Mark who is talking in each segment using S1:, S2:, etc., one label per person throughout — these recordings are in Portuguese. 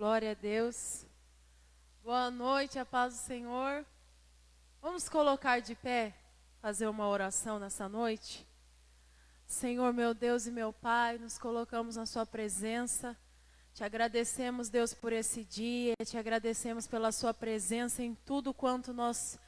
S1: Glória a Deus. Boa noite, a paz do Senhor. Vamos colocar de pé, fazer uma oração nessa noite. Senhor, meu Deus e meu Pai, nos colocamos na sua presença. Te agradecemos, Deus, por esse dia. Te agradecemos pela sua presença em tudo quanto nós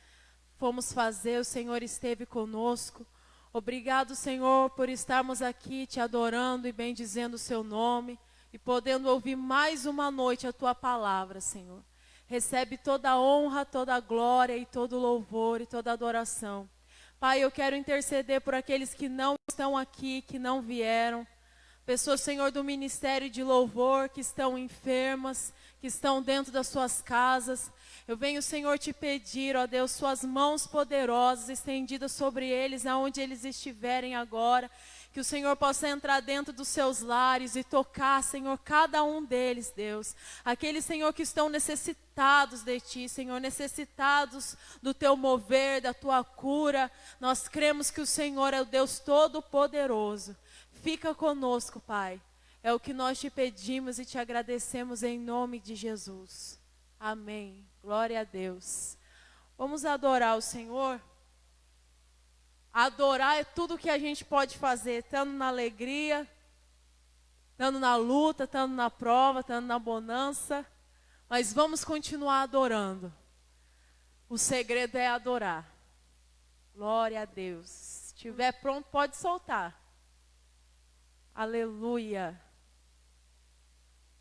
S1: fomos fazer. O Senhor esteve conosco. Obrigado, Senhor, por estarmos aqui te adorando e bendizendo o seu nome. E podendo ouvir mais uma noite a tua palavra, Senhor. Recebe toda a honra, toda a glória e todo o louvor e toda a adoração. Pai, eu quero interceder por aqueles que não estão aqui, que não vieram. Pessoas, Senhor, do ministério de louvor, que estão enfermas, que estão dentro das suas casas. Eu venho, Senhor, te pedir, ó Deus, suas mãos poderosas estendidas sobre eles, aonde eles estiverem agora. Que o Senhor possa entrar dentro dos seus lares e tocar, Senhor, cada um deles, Deus. Aqueles, Senhor, que estão necessitados de Ti, Senhor, necessitados do Teu mover, da Tua cura. Nós cremos que o Senhor é o Deus Todo-Poderoso. Fica conosco, Pai. É o que nós te pedimos e te agradecemos em nome de Jesus. Amém. Glória a Deus. Vamos adorar o Senhor. Adorar é tudo que a gente pode fazer, estando na alegria, estando na luta, estando na prova, estando na bonança. Mas vamos continuar adorando. O segredo é adorar. Glória a Deus. Se estiver pronto, pode soltar. Aleluia.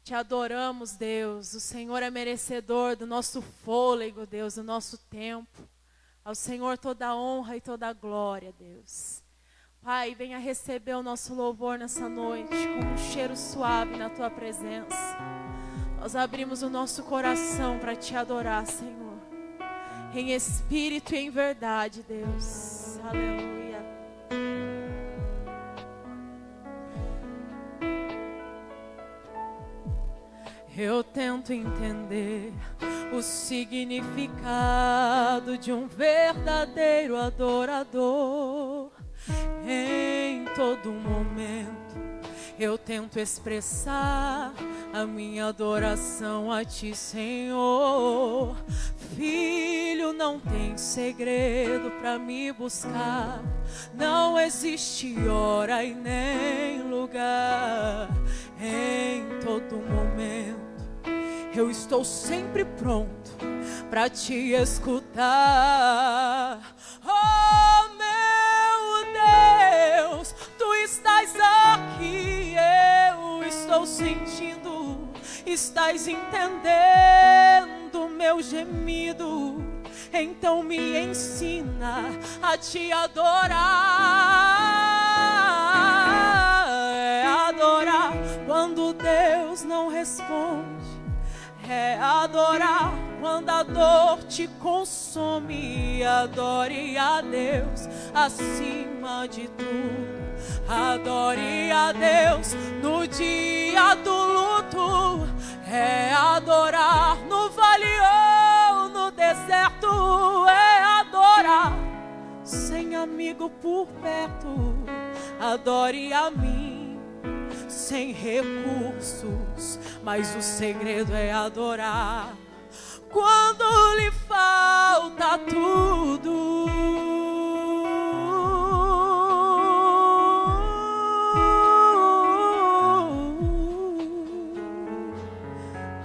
S1: Te adoramos, Deus. O Senhor é merecedor do nosso fôlego, Deus, do nosso tempo. Ao Senhor toda a honra e toda a glória, Deus. Pai, venha receber o nosso louvor nessa noite, com um cheiro suave na Tua presença. Nós abrimos o nosso coração para Te adorar, Senhor. Em espírito e em verdade, Deus. Aleluia. Eu tento entender o significado de um verdadeiro adorador. Em todo momento eu tento expressar a minha adoração a Ti, Senhor. Filho, não tem segredo para me buscar. Não existe hora e nem lugar. Em todo momento eu estou sempre pronto para Te escutar. Oh, meu Deus, Tu estás aqui, eu estou sentindo, estás entendendo meu gemido. Então me ensina a Te adorar. É adorar quando Deus não responde. É adorar quando a dor te consome. Adore a Deus acima de tudo. Adore a Deus no dia do luto. É adorar no vale ou no deserto. É adorar sem amigo por perto. Adore a mim sem recursos, mas o segredo é adorar quando lhe falta tudo.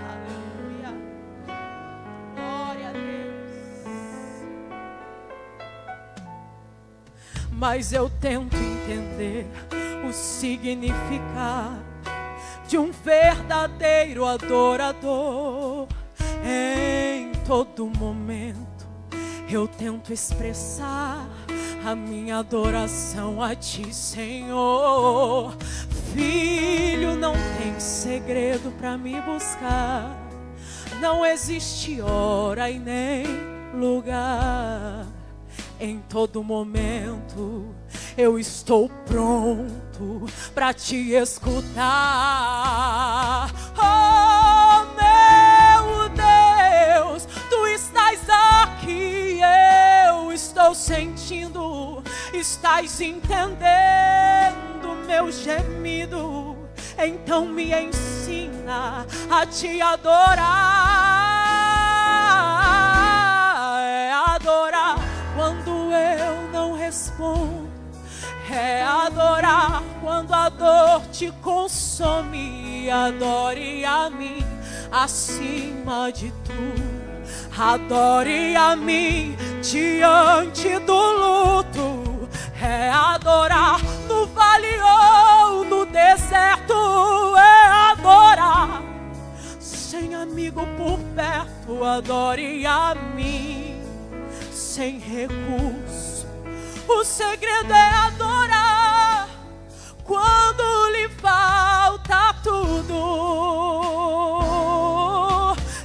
S1: Aleluia. Glória a Deus. Mas eu tento entender o significado de um verdadeiro adorador. Em todo momento eu tento expressar a minha adoração a Ti, Senhor. Filho, não tem segredo para me buscar. Não existe hora e nem lugar. Em todo momento eu estou pronto para Te escutar. Oh, meu Deus, Tu estás aqui, eu estou sentindo, estás entendendo meu gemido. Então me ensina torna a te adorar. É adorar quando eu não respondo. É adorar quando a dor te consome. Adore a mim acima de tudo. Adore a mim diante do luto. É adorar no vale ou no deserto. É adorar sem amigo por perto. Adore a mim sem recurso. O segredo é adorar quando lhe falta tudo.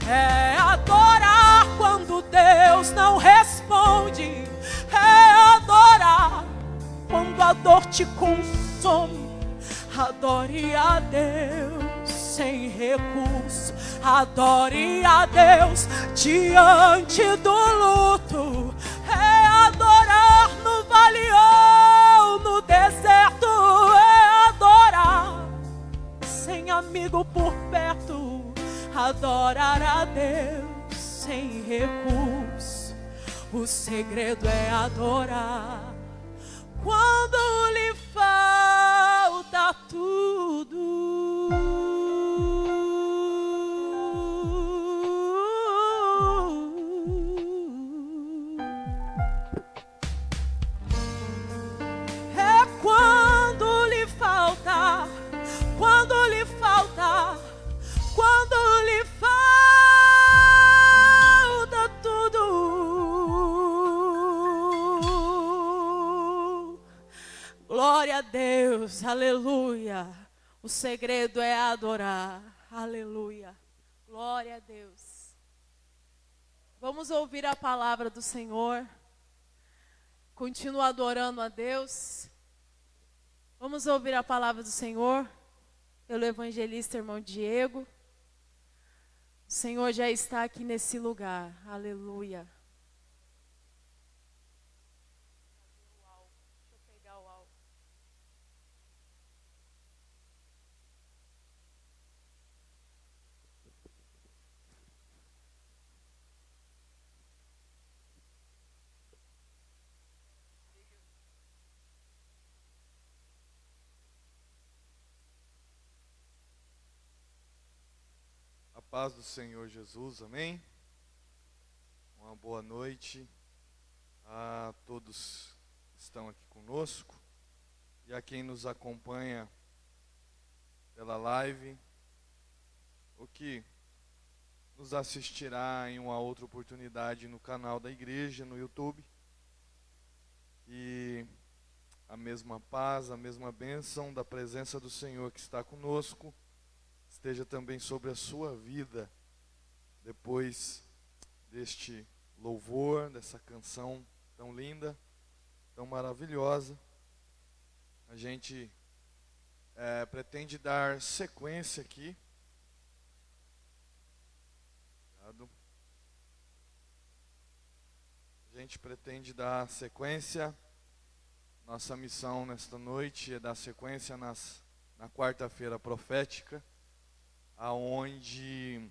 S1: É adorar quando Deus não responde. É adorar quando a dor te consome. Adore a Deus sem recurso. Adore a Deus diante do luto. É adorar no vale ou no deserto. É adorar sem amigo por perto. Adorar a Deus sem recurso. O segredo é adorar quando lhe falta tudo. É quando lhe falta, quando lhe falta, quando lhe falta tudo. Glória a Deus, aleluia. O segredo é adorar, aleluia. Glória a Deus. Vamos ouvir a palavra do Senhor. Continua adorando a Deus. Vamos ouvir a palavra do Senhor pelo evangelista irmão Diego. O Senhor já está aqui nesse lugar, aleluia. Deixa eu pegar o álcool.
S2: A paz do Senhor Jesus, amém? Uma boa noite a todos que estão aqui conosco e a quem nos acompanha pela live, ou que nos assistirá em uma outra oportunidade no canal da igreja, no YouTube. E a mesma paz, a mesma bênção da presença do Senhor que está conosco esteja também sobre a sua vida, depois deste louvor, dessa canção tão linda, tão maravilhosa. A gente pretende dar sequência aqui. Obrigado. A gente pretende dar sequência. Nossa missão nesta noite é dar sequência na quarta-feira profética, aonde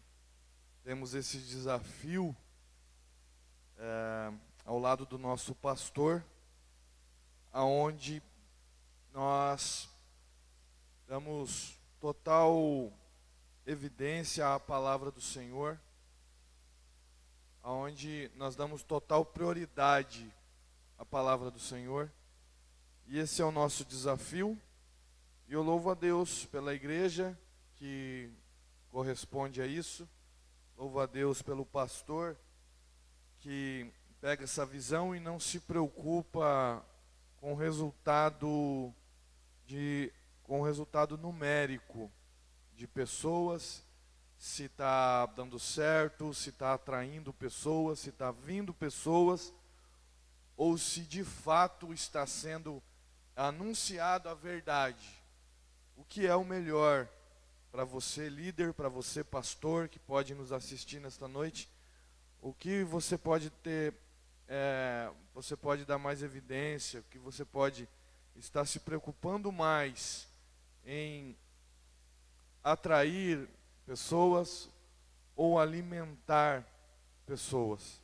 S2: temos esse desafio ao lado do nosso pastor, aonde nós damos total evidência à palavra do Senhor, aonde nós damos total prioridade à palavra do Senhor, e esse é o nosso desafio. E eu louvo a Deus pela igreja que corresponde a isso. Louvo a Deus pelo pastor que pega essa visão e não se preocupa com o resultado numérico de pessoas, se está dando certo, se está atraindo pessoas, se está vindo pessoas, ou se de fato está sendo anunciado a verdade. O que é o melhor para você, líder, para você, pastor, que pode nos assistir nesta noite? O que você pode ter, você pode dar mais evidência, o que você pode estar se preocupando mais em atrair pessoas ou alimentar pessoas.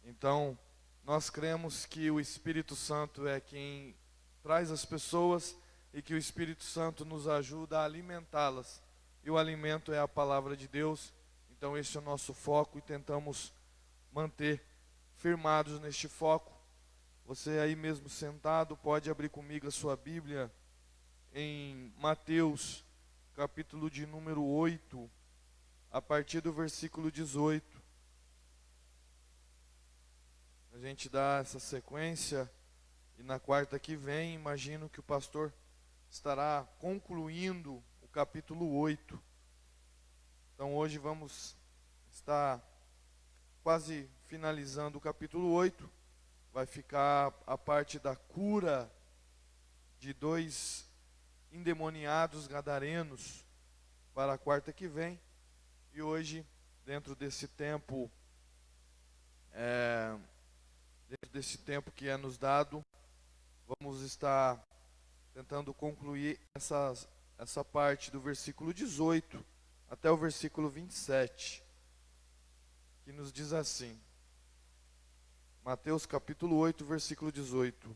S2: Então, nós cremos que o Espírito Santo é quem traz as pessoas e que o Espírito Santo nos ajuda a alimentá-las. E o alimento é a palavra de Deus. Então, esse é o nosso foco e tentamos manter firmados neste foco. Você aí mesmo sentado pode abrir comigo a sua Bíblia em Mateus, capítulo de número 8, a partir do versículo 18. A gente dá essa sequência e na quarta que vem, imagino que o pastor estará concluindo o capítulo 8. Então hoje vamos estar quase finalizando o capítulo 8. Vai ficar a parte da cura de 2 endemoniados gadarenos para a quarta que vem. E hoje, dentro desse tempo que é nos dado, vamos estar tentando concluir essa parte do versículo 18 até o versículo 27, que nos diz assim, Mateus capítulo 8, versículo 18.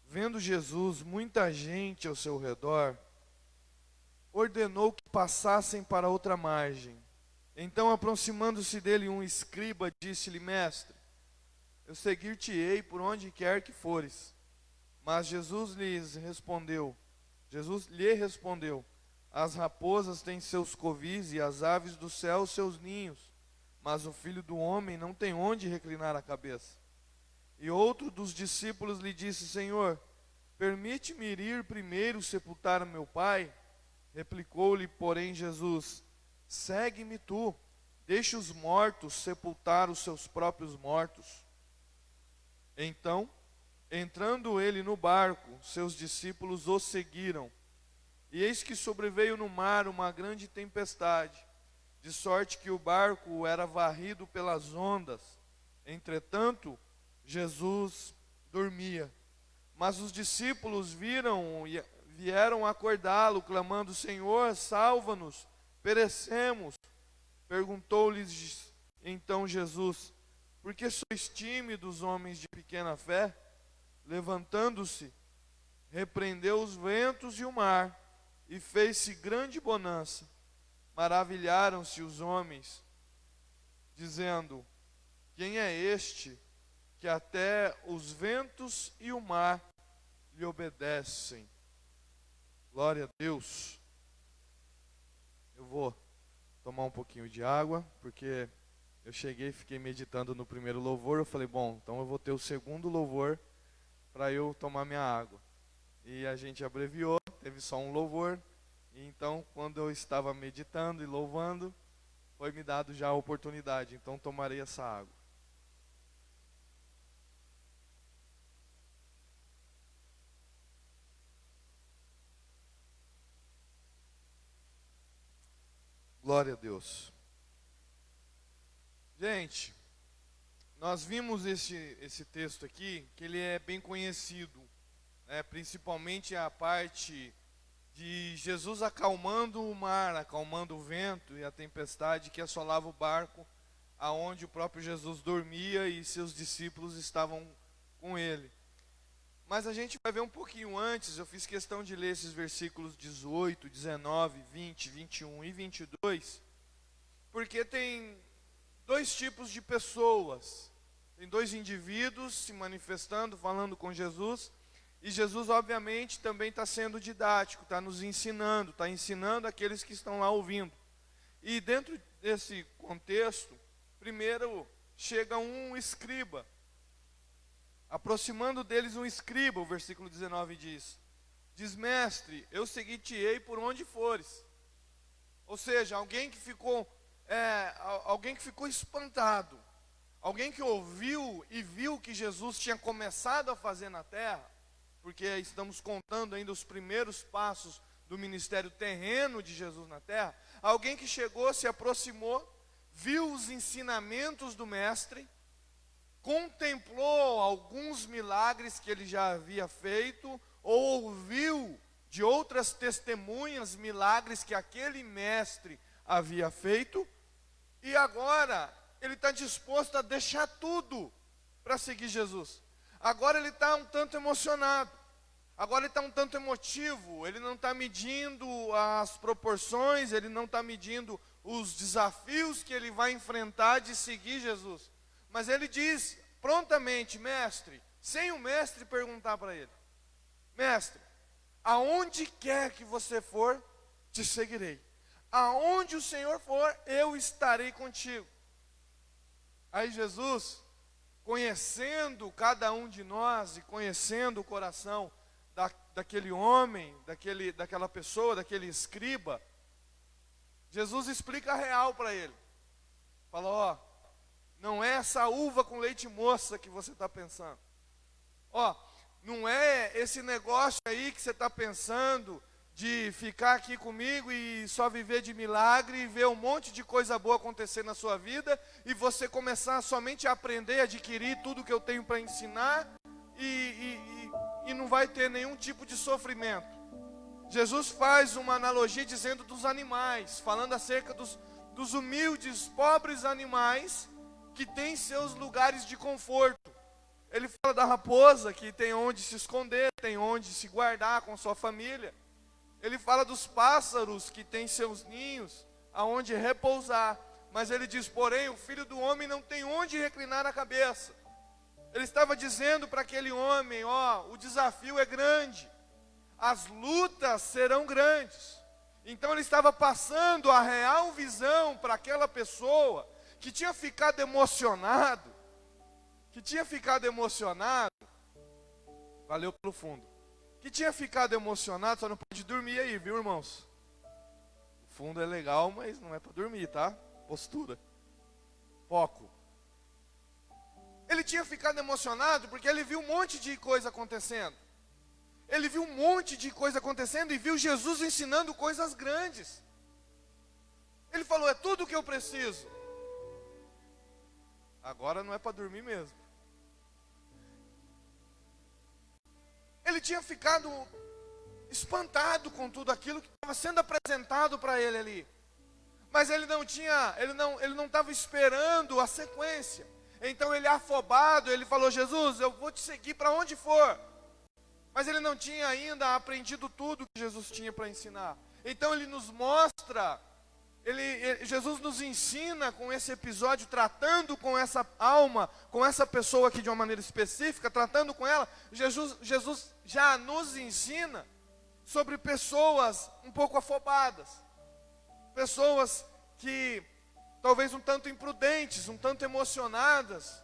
S2: Vendo Jesus muita gente ao seu redor, ordenou que passassem para outra margem. Então, aproximando-se dele um escriba, disse-lhe: Mestre, eu seguir-te-ei por onde quer que fores. Mas Jesus lhe respondeu: as raposas têm seus covis e as aves do céu seus ninhos, mas o Filho do Homem não tem onde reclinar a cabeça. E outro dos discípulos lhe disse: Senhor, permite-me ir primeiro sepultar meu pai? Replicou-lhe, porém, Jesus: segue-me tu, deixa os mortos sepultar os seus próprios mortos. Então, entrando ele no barco, seus discípulos o seguiram. E eis que sobreveio no mar uma grande tempestade, de sorte que o barco era varrido pelas ondas. Entretanto, Jesus dormia. Mas os discípulos vieram acordá-lo, clamando: Senhor, salva-nos, perecemos. Perguntou-lhes então Jesus: por que sois tímidos, homens de pequena fé? Levantando-se, repreendeu os ventos e o mar, e fez-se grande bonança. Maravilharam-se os homens, dizendo: quem é este que até os ventos e o mar lhe obedecem? Glória a Deus. Eu vou tomar um pouquinho de água, porque eu cheguei e fiquei meditando no primeiro louvor. Eu falei, bom, então eu vou ter o segundo louvor para eu tomar minha água. E a gente abreviou, teve só um louvor. E então, quando eu estava meditando e louvando, foi me dado já a oportunidade. Então, tomarei essa água. Glória a Deus. Gente, nós vimos esse texto aqui, que ele é bem conhecido, né? Principalmente a parte de Jesus acalmando o mar, acalmando o vento e a tempestade que assolava o barco, aonde o próprio Jesus dormia e seus discípulos estavam com ele. Mas a gente vai ver um pouquinho antes. Eu fiz questão de ler esses versículos 18, 19, 20, 21 e 22, porque tem 2 tipos de pessoas. Tem 2 indivíduos se manifestando, falando com Jesus, e Jesus obviamente também está sendo didático, está nos ensinando, está ensinando aqueles que estão lá ouvindo. E dentro desse contexto, primeiro chega um escriba, aproximando deles um escriba, o versículo 19 diz: mestre, eu seguir-te-ei por onde fores. Ou seja, alguém que ficou espantado, alguém que ouviu e viu que Jesus tinha começado a fazer na terra, porque estamos contando ainda os primeiros passos do ministério terreno de Jesus na terra. Alguém que chegou, se aproximou, viu os ensinamentos do mestre, contemplou alguns milagres que ele já havia feito, ou ouviu de outras testemunhas milagres que aquele mestre havia feito, e agora ele está disposto a deixar tudo para seguir Jesus. Agora ele está um tanto emocionado, agora ele está um tanto emotivo, ele não está medindo as proporções, ele não está medindo os desafios que ele vai enfrentar de seguir Jesus. Mas ele diz prontamente: mestre, sem o mestre perguntar para ele: mestre, aonde quer que você for, te seguirei. Aonde o Senhor for, eu estarei contigo. Aí Jesus, conhecendo cada um de nós e conhecendo o coração daquele homem, daquela pessoa, daquele escriba, Jesus explica a real para ele. Fala: ó, não é essa uva com leite moça que você está pensando. Ó, não é esse negócio aí que você está pensando de ficar aqui comigo e só viver de milagre e ver um monte de coisa boa acontecer na sua vida e você começar somente a aprender, a adquirir tudo que eu tenho para ensinar e não vai ter nenhum tipo de sofrimento. Jesus faz uma analogia dizendo dos animais, falando acerca dos humildes, pobres animais que têm seus lugares de conforto. Ele fala da raposa, que tem onde se esconder, tem onde se guardar com sua família. Ele fala dos pássaros que têm seus ninhos, aonde repousar. Mas ele diz: porém, o Filho do Homem não tem onde reclinar a cabeça. Ele estava dizendo para aquele homem: ó, o desafio é grande, as lutas serão grandes. Então ele estava passando a real visão para aquela pessoa que tinha ficado emocionado, valeu pelo fundo, que tinha ficado emocionado. Só não pode dormir aí, viu, irmãos? O fundo é legal, mas não é para dormir, tá? Postura, foco. Ele tinha ficado emocionado porque ele viu um monte de coisa acontecendo. Ele viu um monte de coisa acontecendo e viu Jesus ensinando coisas grandes. Ele falou: é tudo o que eu preciso. Agora não é para dormir mesmo. Ele tinha ficado espantado com tudo aquilo que estava sendo apresentado para ele ali. Mas ele não estava esperando a sequência. Então ele, afobado, ele falou: Jesus, eu vou te seguir para onde for. Mas ele não tinha ainda aprendido tudo que Jesus tinha para ensinar. Então ele nos mostra, Jesus nos ensina com esse episódio, tratando com essa alma, com essa pessoa aqui de uma maneira específica, tratando com ela. Jesus já nos ensina sobre pessoas um pouco afobadas, pessoas que talvez um tanto imprudentes, um tanto emocionadas,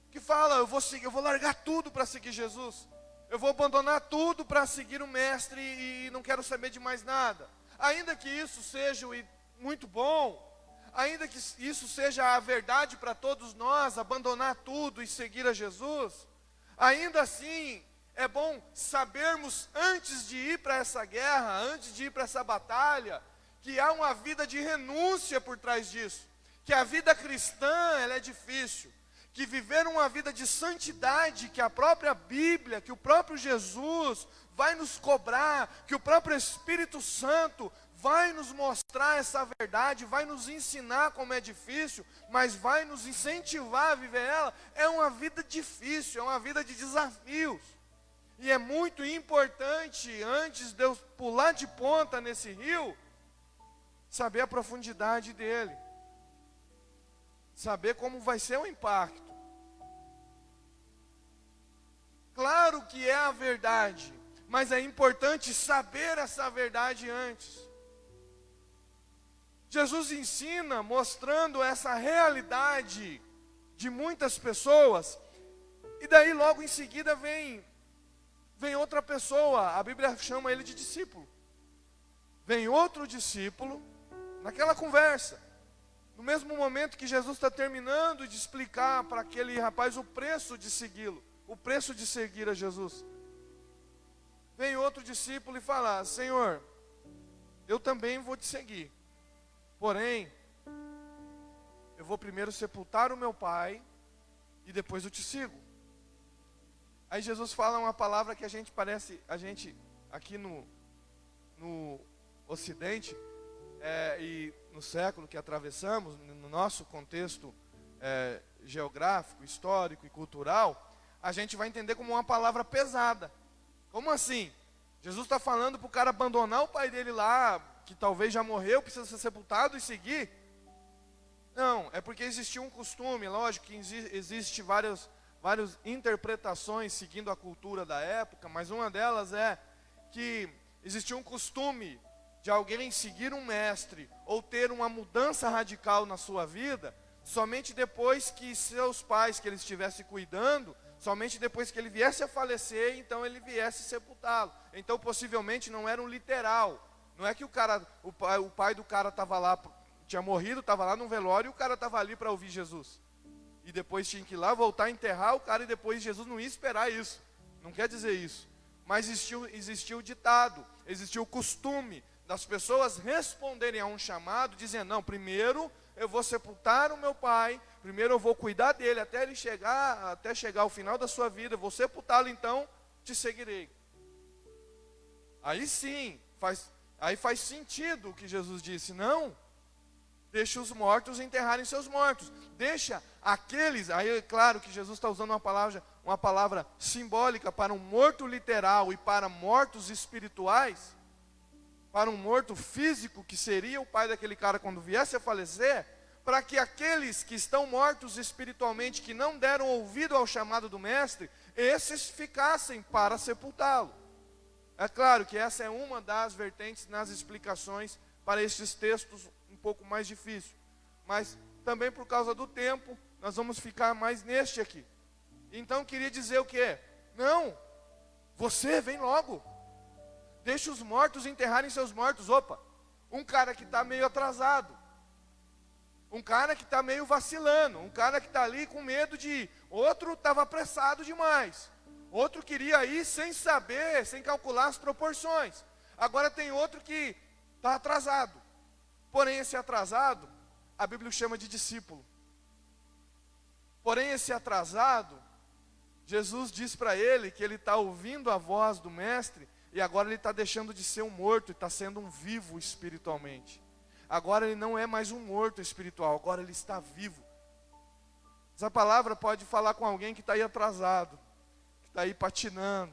S2: que falam: eu vou largar tudo para seguir Jesus. Eu vou abandonar tudo para seguir o mestre e não quero saber de mais nada. Ainda que isso seja muito bom, ainda que isso seja a verdade para todos nós, abandonar tudo e seguir a Jesus, ainda assim é bom sabermos, antes de ir para essa guerra, antes de ir para essa batalha, que há uma vida de renúncia por trás disso. Que a vida cristã, ela é difícil. Que viver uma vida de santidade, que a própria Bíblia, que o próprio Jesus vai nos cobrar, que o próprio Espírito Santo vai nos mostrar essa verdade, vai nos ensinar como é difícil, mas vai nos incentivar a viver ela. É uma vida difícil, é uma vida de desafios. E é muito importante, antes de eu pular de ponta nesse rio, saber a profundidade dele. Saber como vai ser o impacto. Claro que é a verdade, mas é importante saber essa verdade antes. Jesus ensina mostrando essa realidade de muitas pessoas, e daí logo em seguida vem outra pessoa. A Bíblia chama ele de discípulo. Vem outro discípulo naquela conversa. No mesmo momento que Jesus está terminando de explicar para aquele rapaz o preço de segui-lo, o preço de seguir a Jesus, vem outro discípulo e fala: Senhor, eu também vou te seguir, porém, eu vou primeiro sepultar o meu pai e depois eu te sigo. Aí Jesus fala uma palavra que a gente aqui no Ocidente, e no século que atravessamos, no nosso contexto geográfico, histórico e cultural, a gente vai entender como uma palavra pesada. Como assim? Jesus está falando para o cara abandonar o pai dele lá, que talvez já morreu, precisa ser sepultado e seguir? Não, é porque existia um costume, lógico que existe várias interpretações seguindo a cultura da época, mas uma delas é que existia um costume de alguém seguir um mestre ou ter uma mudança radical na sua vida, somente depois que seus pais, que ele estivesse cuidando, somente depois que ele viesse a falecer, então ele viesse sepultá-lo. Então possivelmente não era um literal, não é que o pai do cara estava lá, tinha morrido, estava lá no velório e o cara estava ali para ouvir Jesus. E depois tinha que ir lá, voltar a enterrar o cara e depois Jesus não ia esperar isso. Não quer dizer isso. Mas existiu o ditado, existiu o costume das pessoas responderem a um chamado, dizendo, não, primeiro eu vou sepultar o meu pai, primeiro eu vou cuidar dele até chegar ao final da sua vida, eu vou sepultá-lo, então te seguirei. Aí sim, faz sentido o que Jesus disse, não, deixa os mortos enterrarem seus mortos, deixa aqueles, aí é claro que Jesus está usando uma palavra simbólica para um morto literal e para mortos espirituais, para um morto físico, que seria o pai daquele cara quando viesse a falecer, para que aqueles que estão mortos espiritualmente, que não deram ouvido ao chamado do mestre, esses ficassem para sepultá-lo. É claro que essa é uma das vertentes nas explicações para estes textos um pouco mais difíceis, mas também por causa do tempo, nós vamos ficar mais neste aqui. Então queria dizer o quê? Não, você vem logo. Deixa os mortos enterrarem seus mortos. Opa, um cara que está meio atrasado, um cara que está meio vacilando, um cara que está ali com medo de ir, outro estava apressado demais, outro queria ir sem saber, sem calcular as proporções. Agora tem outro que está atrasado, porém esse atrasado, a Bíblia o chama de discípulo. Porém esse atrasado, Jesus diz para ele que ele está ouvindo a voz do mestre, e agora ele está deixando de ser um morto e está sendo um vivo espiritualmente. Agora ele não é mais um morto espiritual, agora ele está vivo. Essa palavra pode falar com alguém que está aí atrasado, que está aí patinando,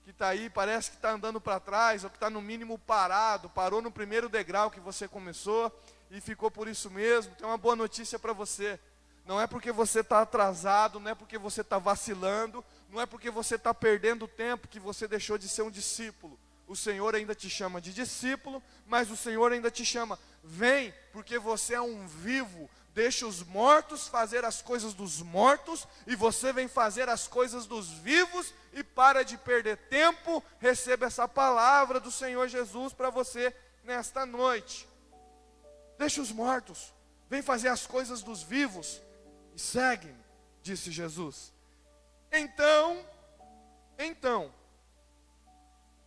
S2: que está aí, parece que está andando para trás, ou que está no mínimo parado, parou no primeiro degrau que você começou e ficou por isso mesmo. Tem uma boa notícia para você. Não é porque você está atrasado, não é porque você está vacilando, não é porque você está perdendo tempo que você deixou de ser um discípulo. O Senhor ainda te chama de discípulo, mas o Senhor ainda te chama, vem, porque você é um vivo. Deixa os mortos fazer as coisas dos mortos, e você vem fazer as coisas dos vivos, e para de perder tempo, receba essa palavra do Senhor Jesus para você nesta noite. Deixa os mortos, vem fazer as coisas dos vivos, e segue-me, disse Jesus. Então,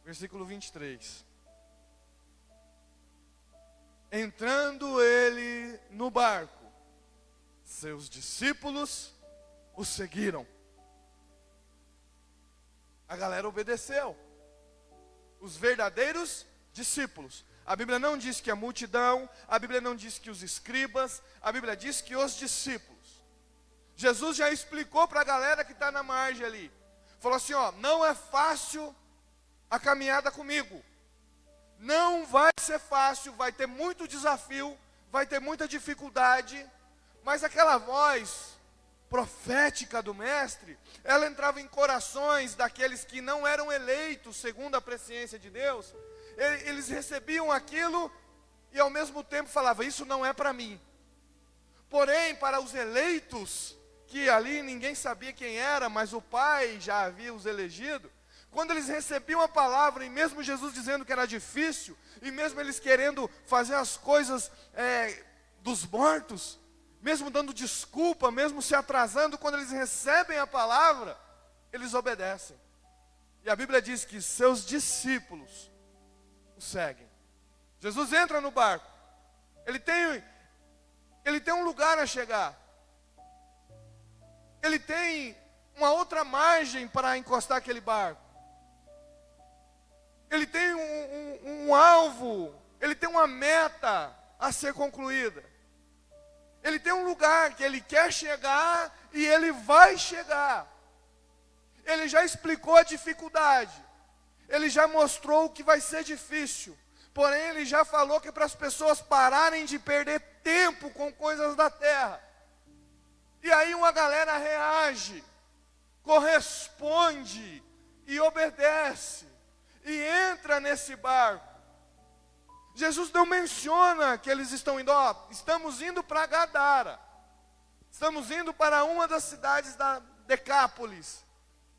S2: versículo 23. Entrando ele no barco, seus discípulos o seguiram. A galera obedeceu. Os verdadeiros discípulos. A Bíblia não diz que a multidão, a Bíblia não diz que os escribas, a Bíblia diz que os discípulos. Jesus já explicou para a galera que está na margem ali. Falou assim, ó, não é fácil a caminhada comigo. Não vai ser fácil, vai ter muito desafio, vai ter muita dificuldade. Mas aquela voz profética do mestre, ela entrava em corações daqueles que não eram eleitos segundo a presciência de Deus. Eles recebiam aquilo e ao mesmo tempo falavam, isso não é para mim. Porém, para os eleitos, que ali ninguém sabia quem era, mas o Pai já havia os elegido, quando eles recebiam a palavra, e mesmo Jesus dizendo que era difícil, e mesmo eles querendo fazer as coisas dos mortos, mesmo dando desculpa, mesmo se atrasando, quando eles recebem a palavra, eles obedecem. E a Bíblia diz que seus discípulos o seguem. Jesus entra no barco, ele tem um lugar a chegar, ele tem uma outra margem para encostar aquele barco, ele tem um alvo ele tem uma meta a ser concluída. Ele tem um lugar que ele quer chegar e ele vai chegar. Ele já explicou a dificuldade. Ele já mostrou o que vai ser difícil. Porém, ele já falou que é para as pessoas pararem de perder tempo com coisas da terra. E aí uma galera reage, corresponde e obedece. E entra nesse barco. Jesus não menciona que eles estão indo, estamos indo para Gadara. Estamos indo para uma das cidades da Decápolis.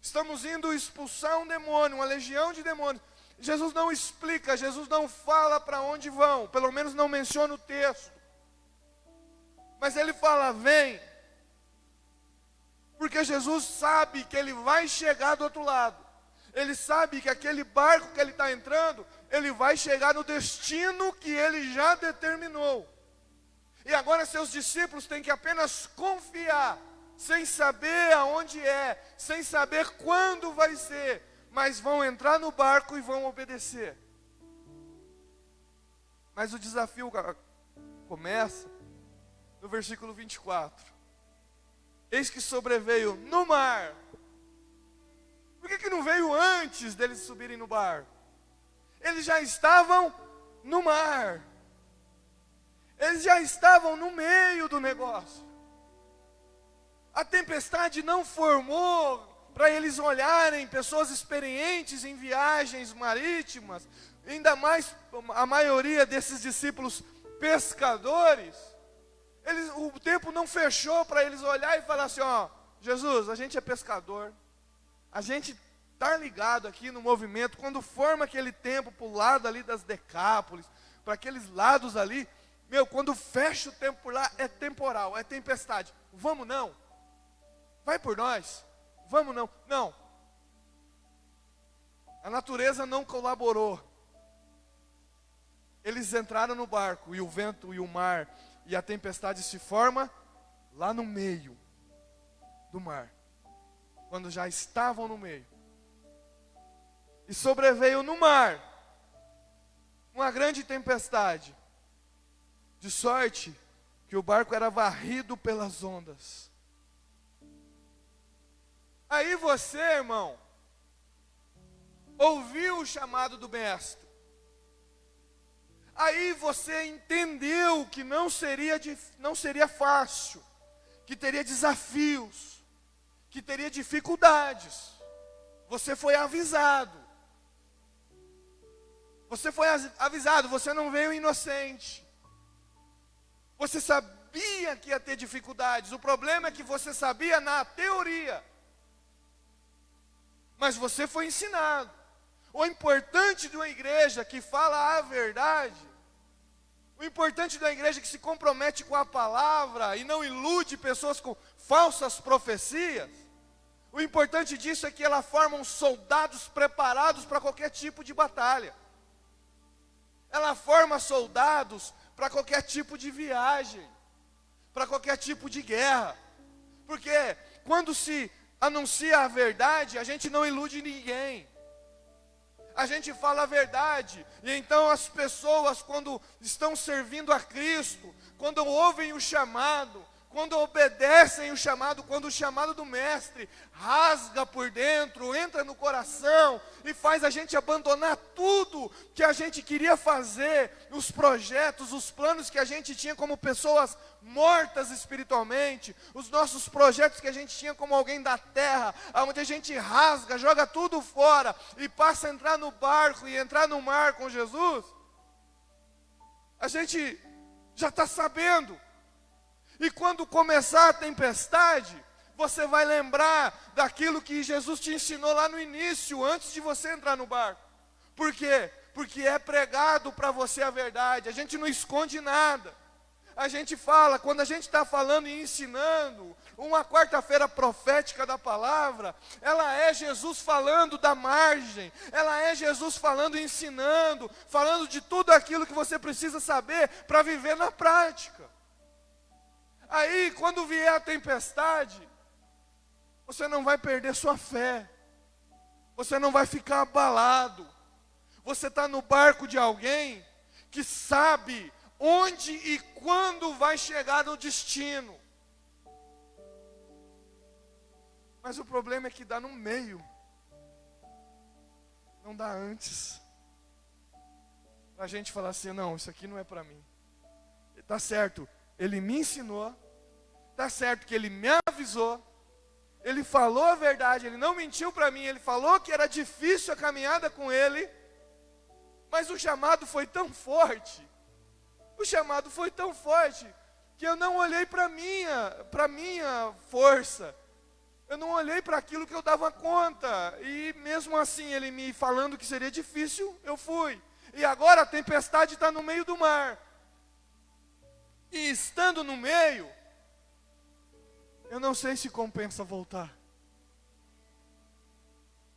S2: Estamos indo expulsar um demônio, uma legião de demônios. Jesus não explica, Jesus não fala para onde vão, pelo menos não menciona o texto. Mas ele fala, vem. Porque Jesus sabe que ele vai chegar do outro lado. Ele sabe que aquele barco que ele está entrando, ele vai chegar no destino que ele já determinou. E agora seus discípulos têm que apenas confiar, sem saber aonde é, sem saber quando vai ser, mas vão entrar no barco e vão obedecer. Mas o desafio começa no versículo 24. Eis que sobreveio no mar. Por que não veio antes deles subirem no barco? Eles já estavam no mar. Eles já estavam no meio do negócio. A tempestade não formou para eles olharem pessoas experientes em viagens marítimas, ainda mais a maioria desses discípulos pescadores. O tempo não fechou para eles olhar e falar assim, Jesus, a gente é pescador. A gente está ligado aqui no movimento, quando forma aquele tempo para o lado ali das Decápolis, para aqueles lados ali, quando fecha o tempo por lá, é temporal, é tempestade. Vamos não? Vai por nós? Vamos não? Não. A natureza não colaborou. Eles entraram no barco, e o vento e o mar, e a tempestade se forma lá no meio do mar. Quando já estavam no meio. E sobreveio no mar uma grande tempestade, de sorte que o barco era varrido pelas ondas. Aí você, irmão, ouviu o chamado do mestre. Aí você entendeu que não seria fácil, que teria desafios, que teria dificuldades. Você foi avisado. Você foi avisado, você não veio inocente. Você sabia que ia ter dificuldades. O problema é que você sabia na teoria. Mas você foi ensinado. O importante de uma igreja que fala a verdade, o importante da igreja que se compromete com a palavra e não ilude pessoas com falsas profecias, o importante disso é que ela forma soldados preparados para qualquer tipo de batalha. Ela forma soldados para qualquer tipo de viagem, para qualquer tipo de guerra. Porque quando se anuncia a verdade, a gente não ilude ninguém. A gente fala a verdade. E então as pessoas, quando estão servindo a Cristo, quando ouvem o chamado, quando obedecem o chamado, quando o chamado do mestre rasga por dentro, entra no coração e faz a gente abandonar tudo que a gente queria fazer, os projetos, os planos que a gente tinha como pessoas mortas espiritualmente, os nossos projetos que a gente tinha como alguém da terra, onde a gente rasga, joga tudo fora e passa a entrar no barco e entrar no mar com Jesus, a gente já está sabendo. E quando começar a tempestade, você vai lembrar daquilo que Jesus te ensinou lá no início, antes de você entrar no barco. Por quê? Porque é pregado para você a verdade, a gente não esconde nada. A gente fala, quando a gente está falando e ensinando, uma quarta-feira profética da palavra, ela é Jesus falando da margem, ela é Jesus falando e ensinando, falando de tudo aquilo que você precisa saber para viver na prática. Aí, quando vier a tempestade, você não vai perder sua fé, você não vai ficar abalado. Você está no barco de alguém que sabe onde e quando vai chegar no destino. Mas o problema é que dá no meio, não dá antes. A gente falar assim, não, isso aqui não é para mim. Tá certo, ele me ensinou, tá certo que ele me avisou, ele falou a verdade, ele não mentiu para mim, ele falou que era difícil a caminhada com ele, mas o chamado foi tão forte, que eu não olhei para minha força, eu não olhei para aquilo que eu dava conta, e mesmo assim ele me falando que seria difícil, eu fui. E agora a tempestade está no meio do mar. E estando no meio, eu não sei se compensa voltar.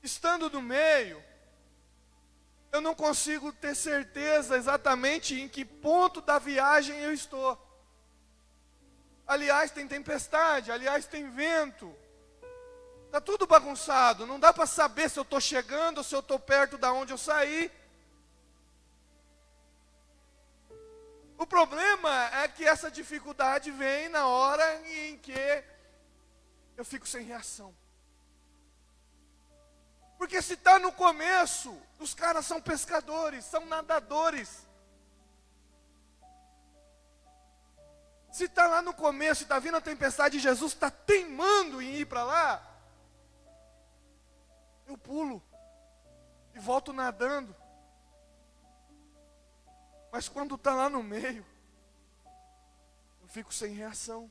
S2: Estando no meio, eu não consigo ter certeza exatamente em que ponto da viagem eu estou. Aliás, tem tempestade, aliás, tem vento. Está tudo bagunçado, não dá para saber se eu estou chegando ou se eu estou perto da onde eu saí. O problema é que essa dificuldade vem na hora em que eu fico sem reação. Porque se está no começo, os caras são pescadores, são nadadores. Se está lá no começo, está vindo a tempestade e Jesus está teimando em ir para lá, eu pulo e volto nadando. Mas quando está lá no meio, eu fico sem reação.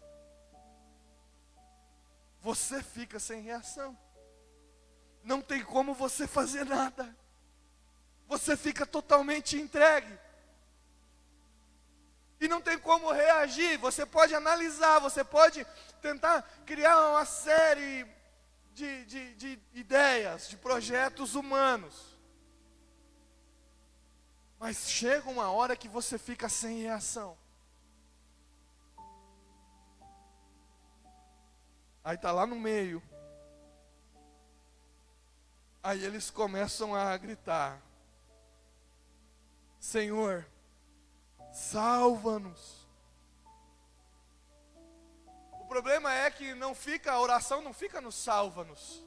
S2: Você fica sem reação. Não tem como você fazer nada. Você fica totalmente entregue. E não tem como reagir. Você pode analisar, você pode tentar criar uma série de ideias, de projetos humanos. Mas chega uma hora que você fica sem reação. Aí está lá no meio. Aí eles começam a gritar: Senhor, salva-nos. O problema é que a oração não fica no salva-nos.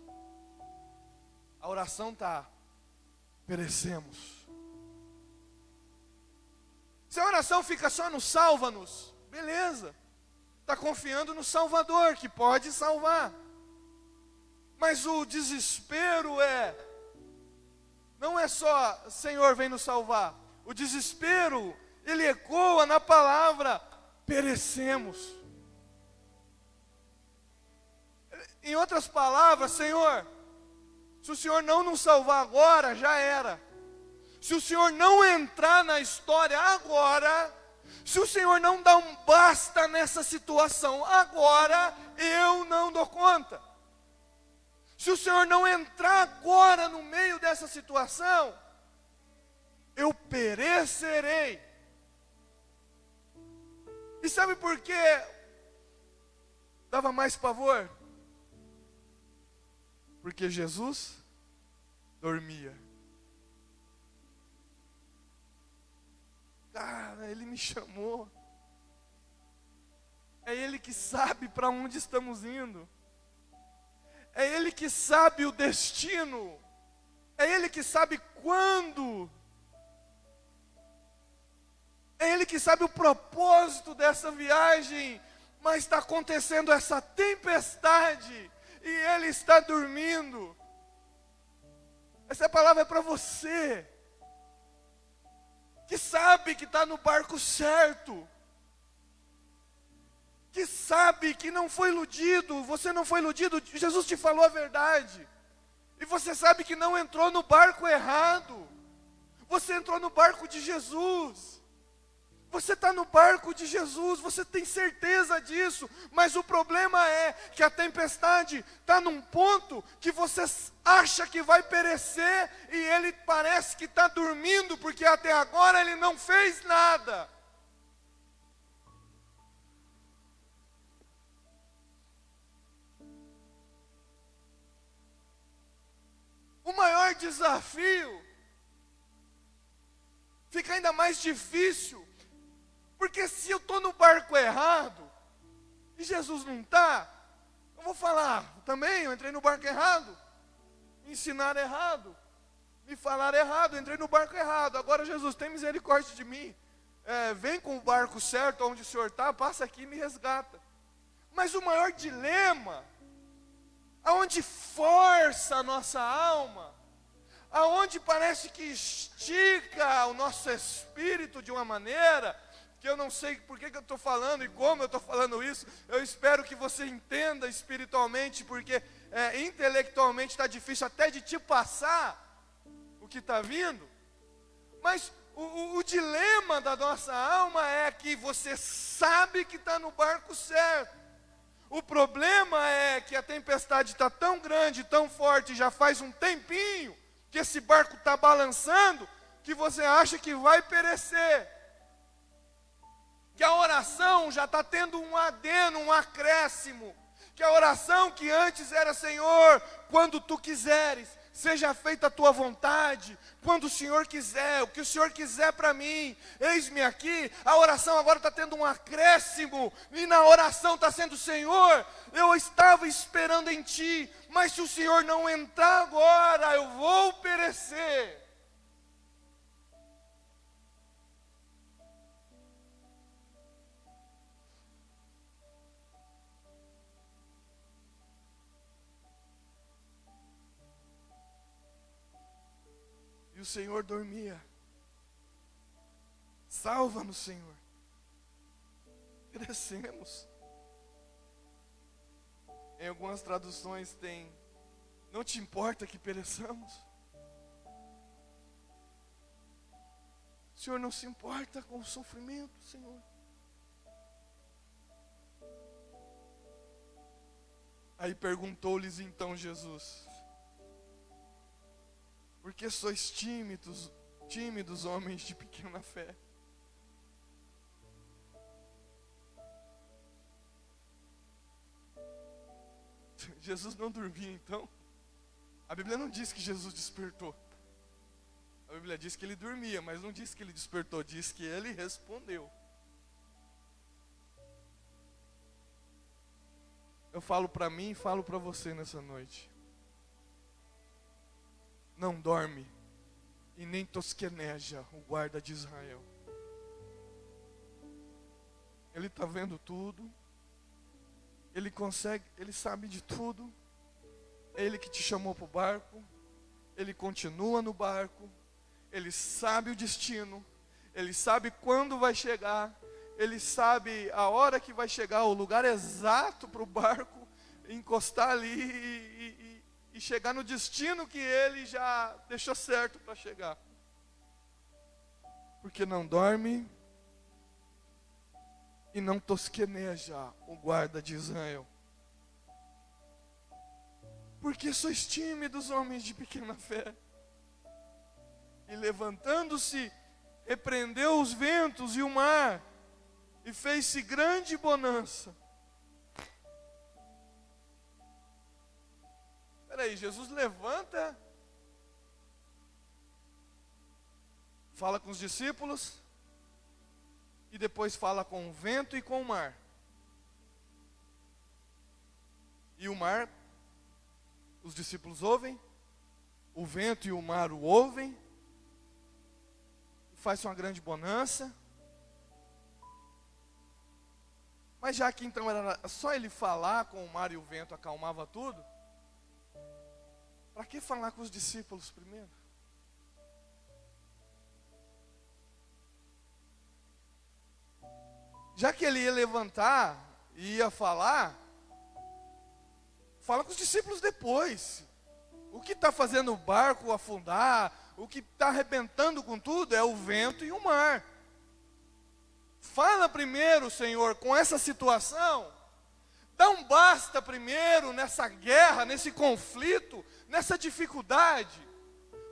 S2: A oração está: perecemos. Se a oração fica só no salva-nos, beleza. Está confiando no Salvador, que pode salvar. Mas o desespero não é só Senhor vem nos salvar. O desespero, ele ecoa na palavra perecemos. Em outras palavras, Senhor, se o Senhor não nos salvar agora, já era. Se o Senhor não entrar na história agora, se o Senhor não dá um basta nessa situação agora, eu não dou conta. Se o Senhor não entrar agora no meio dessa situação, eu perecerei. E sabe por que dava mais pavor? Porque Jesus dormia. Cara, Ele me chamou. É Ele que sabe para onde estamos indo. É Ele que sabe o destino. É Ele que sabe quando. É Ele que sabe o propósito dessa viagem. Mas está acontecendo essa tempestade e Ele está dormindo. Essa palavra é para você, que sabe que está no barco certo, que sabe que não foi iludido, você não foi iludido, Jesus te falou a verdade, e você sabe que não entrou no barco errado, você entrou no barco de Jesus, você está no barco de Jesus, você tem certeza disso, mas o problema é que a tempestade está num ponto que você acha que vai perecer e ele parece que está dormindo, porque até agora ele não fez nada. O maior desafio fica ainda mais difícil. Porque se eu estou no barco errado, e Jesus não está, eu vou falar, também eu entrei no barco errado, me ensinaram errado, me falaram errado, eu entrei no barco errado. Agora Jesus, tem misericórdia de mim, vem com o barco certo, onde o Senhor está, passa aqui e me resgata. Mas o maior dilema, aonde força a nossa alma, aonde parece que estica o nosso espírito de uma maneira, que eu não sei por que eu estou falando e como eu estou falando isso, eu espero que você entenda espiritualmente, porque intelectualmente está difícil até de te passar o que está vindo, mas o dilema da nossa alma é que você sabe que está no barco certo. O problema é que a tempestade está tão grande, tão forte, já faz um tempinho, que esse barco está balançando, que você acha que vai perecer. Que a oração já está tendo um adeno, um acréscimo. Que a oração que antes era, Senhor, quando Tu quiseres, seja feita a Tua vontade, quando o Senhor quiser, o que o Senhor quiser para mim, eis-me aqui. A oração agora está tendo um acréscimo, e na oração está sendo, Senhor, eu estava esperando em Ti, mas se o Senhor não entrar agora, eu vou perecer. O Senhor dormia. Salva-nos, Senhor. Perecemos. Em algumas traduções tem: não te importa que pereçamos? O Senhor não se importa com o sofrimento, Senhor. Aí perguntou-lhes então Jesus: por que sois tímidos homens de pequena fé? Jesus não dormia então? A Bíblia não diz que Jesus despertou. A Bíblia diz que ele dormia, mas não diz que ele despertou, diz que ele respondeu. Eu falo para mim e falo para você nessa noite. Não dorme e nem tosqueneja o guarda de Israel. Ele está vendo tudo, ele consegue, ele sabe de tudo. É ele que te chamou para o barco, ele continua no barco, ele sabe o destino, ele sabe quando vai chegar, ele sabe a hora que vai chegar, o lugar exato para o barco encostar ali e chegar no destino que ele já deixou certo para chegar. Porque não dorme e não tosqueneja o guarda de Israel. Porque sois tímidos, homens de pequena fé. E levantando-se, repreendeu os ventos e o mar, e fez-se grande bonança. Peraí, Jesus levanta, fala com os discípulos, e depois fala com o vento e com o mar. E o mar, os discípulos ouvem, o vento e o mar o ouvem, faz uma grande bonança. Mas já que então era só ele falar com o mar e o vento acalmava tudo, para que falar com os discípulos primeiro? Já que ele ia levantar e ia falar, fala com os discípulos depois. O que está fazendo o barco afundar, o que está arrebentando com tudo é o vento e o mar. Fala primeiro, Senhor, com essa situação. Dá um basta primeiro nessa guerra, nesse conflito, nessa dificuldade.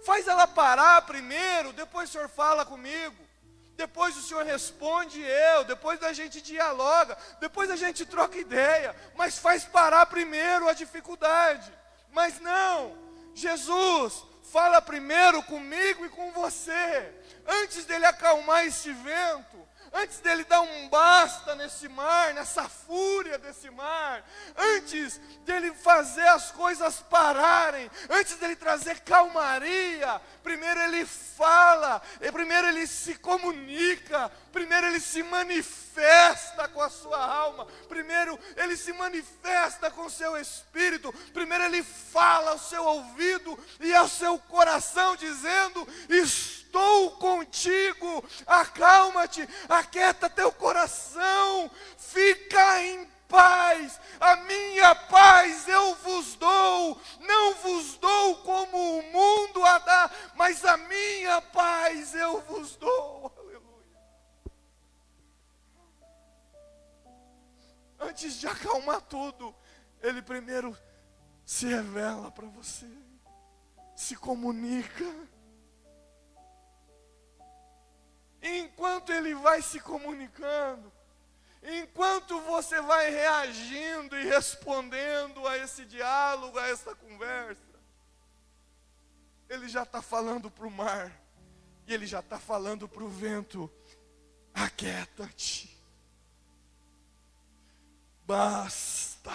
S2: Faz ela parar primeiro, depois o Senhor fala comigo. Depois o Senhor responde depois a gente dialoga, depois a gente troca ideia. Mas faz parar primeiro a dificuldade. Mas não, Jesus fala primeiro comigo e com você. Antes dele acalmar esse vento, antes dele dar um basta nesse mar, nessa fúria desse mar, antes dele fazer as coisas pararem, antes dele trazer calmaria, primeiro ele fala, primeiro ele se comunica, primeiro ele se manifesta com a sua alma, primeiro ele se manifesta com o seu espírito, primeiro ele fala ao seu ouvido e ao seu coração, dizendo: estou contigo, acalma-te, aquieta teu coração, fica em paz, a minha paz eu vos dou, não vos dou como o mundo a dá, mas a minha paz eu vos dou. Aleluia. Antes de acalmar tudo, ele primeiro se revela para você, se comunica. Enquanto ele vai se comunicando, enquanto você vai reagindo e respondendo a esse diálogo, a essa conversa, ele já está falando para o mar, e ele já está falando para o vento: aquieta-te, basta.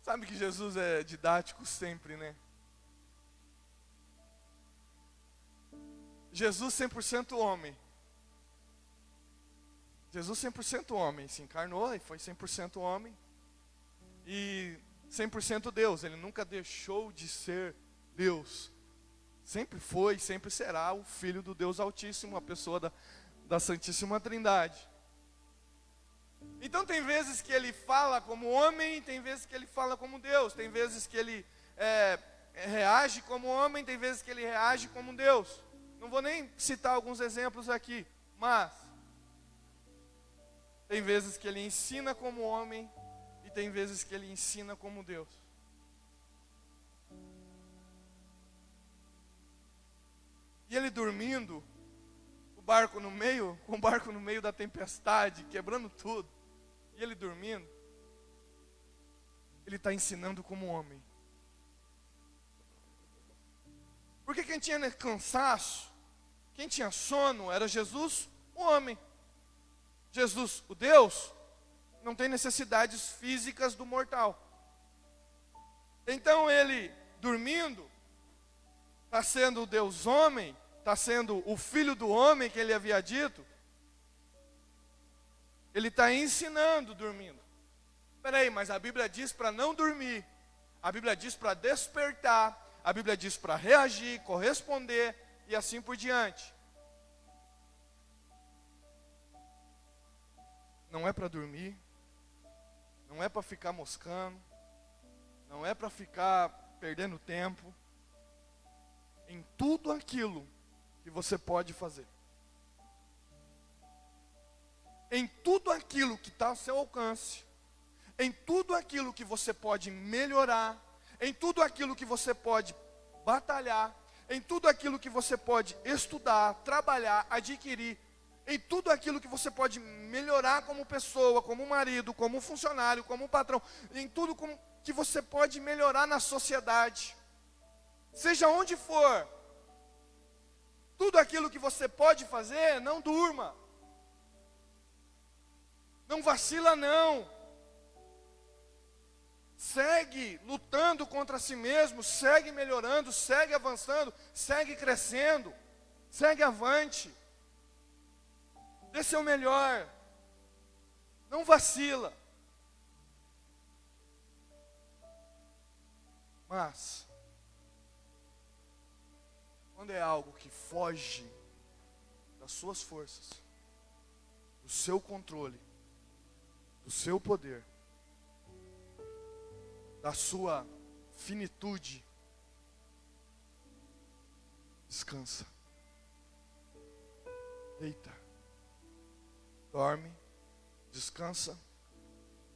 S2: Sabe que Jesus é didático sempre, né? Jesus 100% homem. Jesus 100% homem, se encarnou e foi 100% homem. E 100% Deus, ele nunca deixou de ser Deus. Sempre foi, sempre será o Filho do Deus Altíssimo, a pessoa da Santíssima Trindade. Então tem vezes que ele fala como homem, tem vezes que ele fala como Deus, tem vezes que ele reage como homem, tem vezes que ele reage como Deus. Não vou nem citar alguns exemplos aqui, mas tem vezes que ele ensina como homem e tem vezes que ele ensina como Deus. E ele dormindo, com o barco no meio da tempestade, quebrando tudo, e ele dormindo, ele está ensinando como homem. Porque quem tinha cansaço, quem tinha sono, era Jesus, o homem. Jesus, o Deus, não tem necessidades físicas do mortal. Então ele, dormindo, está sendo o Deus homem, está sendo o filho do homem que ele havia dito. Ele está ensinando dormindo. Espera aí, mas a Bíblia diz para não dormir. A Bíblia diz para despertar. A Bíblia diz para reagir, corresponder e assim por diante. Não é para dormir. Não é para ficar moscando. Não é para ficar perdendo tempo. Em tudo aquilo que você pode fazer. Em tudo aquilo que está ao seu alcance, em tudo aquilo que você pode melhorar, em tudo aquilo que você pode batalhar, em tudo aquilo que você pode estudar, trabalhar, adquirir, em tudo aquilo que você pode melhorar como pessoa, como marido, como funcionário, como patrão, em tudo que você pode melhorar na sociedade, seja onde for, tudo aquilo que você pode fazer, não durma. Não vacila não. Segue lutando contra si mesmo, segue melhorando, segue avançando, segue crescendo, segue avante. Dê seu melhor. Não vacila. Mas quando é algo que foge das suas forças, do seu controle, do seu poder, da sua finitude, descansa, deita, dorme, descansa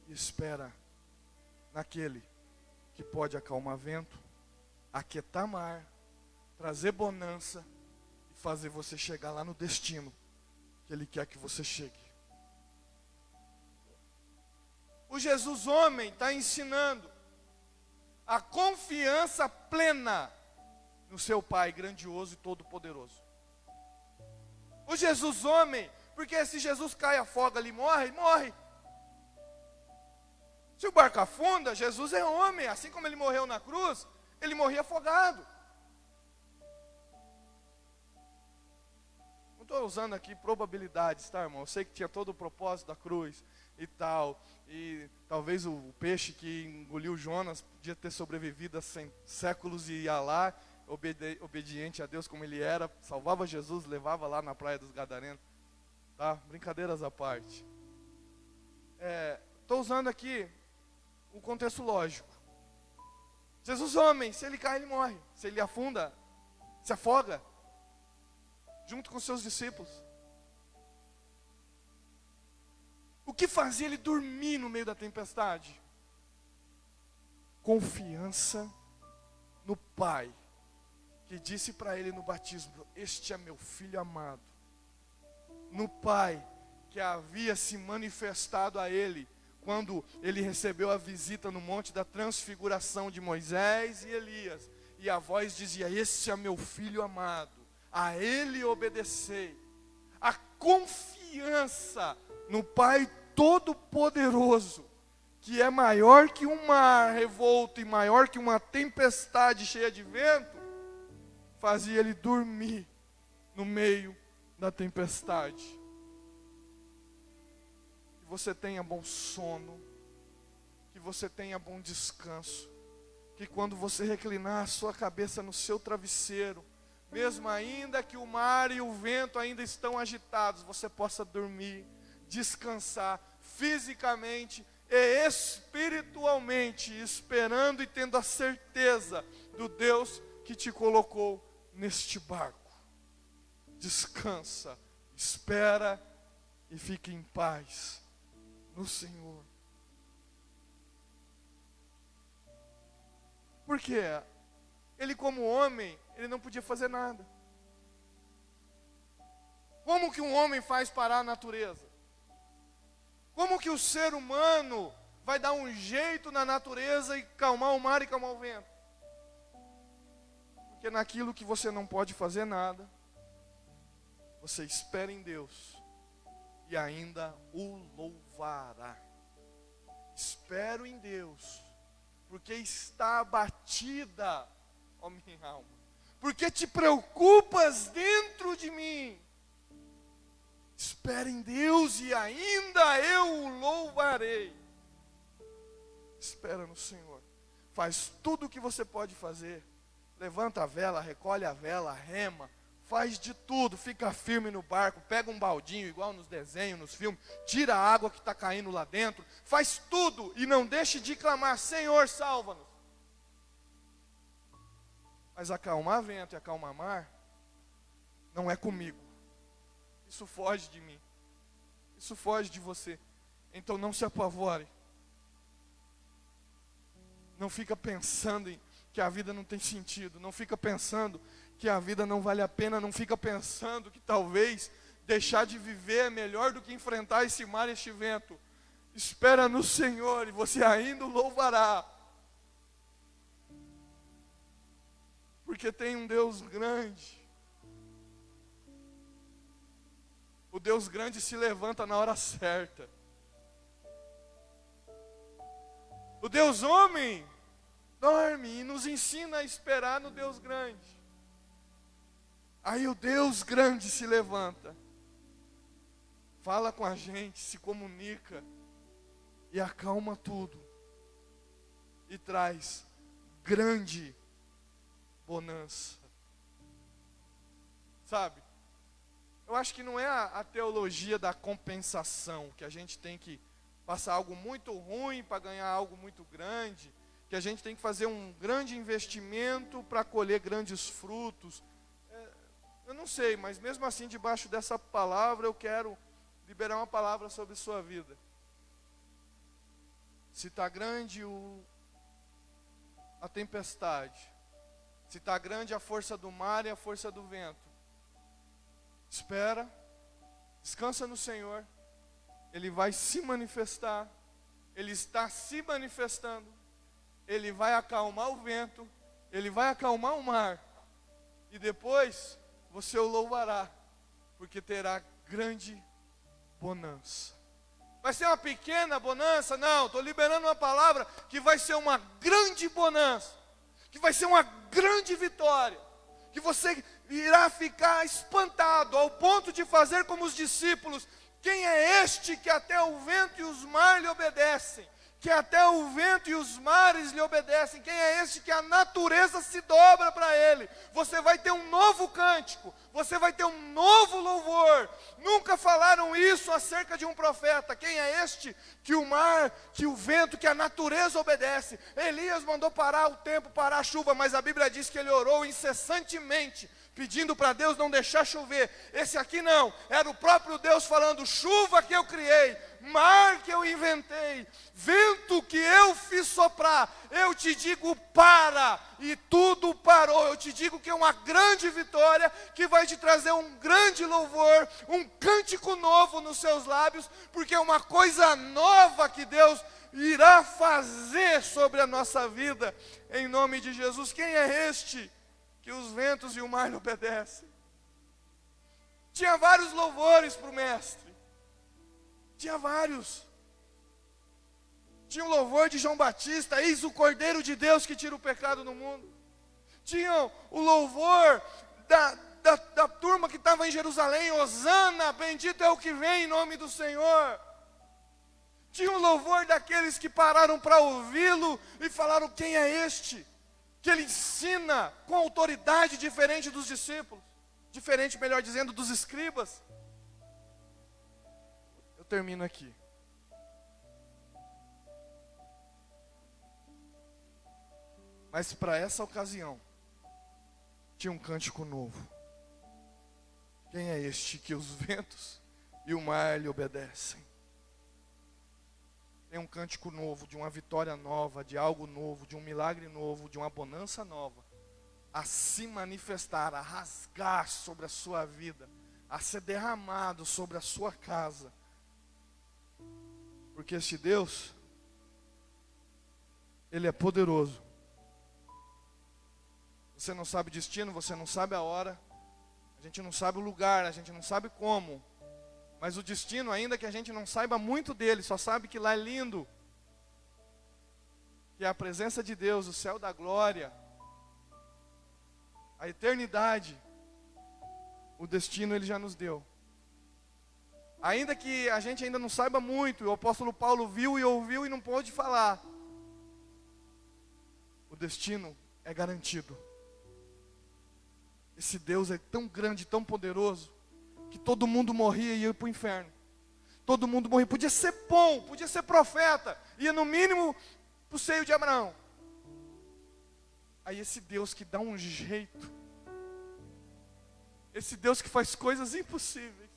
S2: e espera naquele que pode acalmar vento, aquietar mar, trazer bonança e fazer você chegar lá no destino que Ele quer que você chegue. O Jesus homem está ensinando a confiança plena no seu Pai grandioso e todo-poderoso. O Jesus homem, porque se Jesus cai, afoga ali, morre, morre. Se o barco afunda, Jesus é homem, assim como ele morreu na cruz, ele morria afogado. Não estou usando aqui probabilidades, tá, irmão? Eu sei que tinha todo o propósito da cruz e tal, e talvez o peixe que engoliu Jonas podia ter sobrevivido a séculos e ia lá, obediente a Deus como ele era, salvava Jesus, levava lá na praia dos Gadarenos, tá? Brincadeiras à parte. Estou usando aqui o contexto lógico. Jesus homem, se ele cai, ele morre. Se ele afunda, se afoga, junto com seus discípulos. O que fazia ele dormir no meio da tempestade? Confiança no Pai, que disse para ele no batismo: este é meu filho amado. No Pai, que havia se manifestado a ele, quando ele recebeu a visita no monte da transfiguração de Moisés e Elias. E a voz dizia: este é meu filho amado, a ele obedecei. A confiança no Pai Todo-Poderoso, que é maior que um mar revolto e maior que uma tempestade cheia de vento, fazia ele dormir no meio da tempestade. Que você tenha bom sono, que você tenha bom descanso, que quando você reclinar a sua cabeça no seu travesseiro, mesmo ainda que o mar e o vento ainda estão agitados, você possa dormir, descansar fisicamente e espiritualmente, esperando e tendo a certeza do Deus que te colocou neste barco. Descansa, espera e fique em paz no Senhor. Por quê? Ele, como homem, ele não podia fazer nada. Como que um homem faz parar a natureza? Como que o ser humano vai dar um jeito na natureza e calmar o mar e calmar o vento? Porque naquilo que você não pode fazer nada, você espera em Deus e ainda o louvará. Espero em Deus, porque está abatida, ó minha alma, porque te preocupas dentro de mim. Espera em Deus e ainda eu o louvarei. Espera no Senhor. Faz tudo o que você pode fazer. Levanta a vela, recolhe a vela, rema. Faz de tudo, fica firme no barco. Pega um baldinho, igual nos desenhos, nos filmes. Tira a água que está caindo lá dentro. Faz tudo e não deixe de clamar: Senhor, salva-nos. Mas acalmar vento e acalmar mar não é comigo. Isso foge de mim. Isso foge de você. Então não se apavore. Não fica pensando que a vida não tem sentido. Não fica pensando que a vida não vale a pena. Não fica pensando que talvez deixar de viver é melhor do que enfrentar esse mar e este vento. Espera no Senhor e você ainda o louvará. Porque tem um Deus grande. O Deus grande se levanta na hora certa. O Deus homem dorme e nos ensina a esperar no Deus grande. Aí o Deus grande se levanta, fala com a gente, se comunica e acalma tudo. E traz grande bonança. Sabe? Eu acho que não é a teologia da compensação, que a gente tem que passar algo muito ruim para ganhar algo muito grande, que a gente tem que fazer um grande investimento para colher grandes frutos. Eu não sei, mas mesmo assim, debaixo dessa palavra, eu quero liberar uma palavra sobre sua vida. Se está grande a tempestade, se está grande a força do mar e a força do vento, espera Descansa no Senhor. Ele vai se manifestar. Ele está se manifestando. Ele vai acalmar o vento. Ele vai acalmar o mar. E depois você o louvará, porque terá grande bonança. Vai ser uma pequena bonança? Não, estou liberando uma palavra que vai ser uma grande bonança, que vai ser uma grande vitória, que você irá ficar espantado ao ponto de fazer como os discípulos: quem é este que até o vento e os mares lhe obedecem? Que até o vento e os mares lhe obedecem. Quem é este que a natureza se dobra para ele? Você vai ter um novo cântico, você vai ter um novo louvor. Nunca falaram isso acerca de um profeta. Quem é este que o mar, que o vento, que a natureza obedece? Elias mandou parar o tempo, parar a chuva, mas a Bíblia diz que ele orou incessantemente, pedindo para Deus não deixar chover. Esse aqui não, era o próprio Deus falando: chuva que eu criei, mar que eu inventei, vento que eu fiz soprar, eu te digo para, e tudo parou. Eu te digo que é uma grande vitória, que vai te trazer um grande louvor, um cântico novo nos seus lábios, porque é uma coisa nova que Deus irá fazer sobre a nossa vida, em nome de Jesus. Quem é este que os ventos e o mar lhe obedecem? Tinha vários louvores para o mestre. Tinha vários. Tinha o louvor de João Batista: eis o Cordeiro de Deus que tira o pecado do mundo. Tinha o louvor da turma que estava em Jerusalém: Hosana, bendito é o que vem em nome do Senhor. Tinha o louvor daqueles que pararam para ouvi-lo e falaram: quem é este? Que ele ensina com autoridade diferente dos discípulos, diferente, melhor dizendo, dos escribas. Eu termino aqui. Mas para essa ocasião, tinha um cântico novo. Quem é este que os ventos e o mar lhe obedecem? Tem um cântico novo, de uma vitória nova, de algo novo, de um milagre novo, de uma bonança nova, a se manifestar, a rasgar sobre a sua vida, a ser derramado sobre a sua casa. Porque esse Deus, Ele é poderoso. Você não sabe o destino, você não sabe a hora, a gente não sabe o lugar, a gente não sabe como. Mas o destino, ainda que a gente não saiba muito dele, só sabe que lá é lindo, que é a presença de Deus, o céu da glória, a eternidade. O destino Ele já nos deu. Ainda que a gente ainda não saiba muito, o apóstolo Paulo viu e ouviu e não pôde falar, o destino é garantido. Esse Deus é tão grande, tão poderoso, que todo mundo morria e ia para o inferno. Todo mundo morria. Podia ser bom, podia ser profeta, ia no mínimo para o seio de Abraão. Aí esse Deus que dá um jeito, esse Deus que faz coisas impossíveis,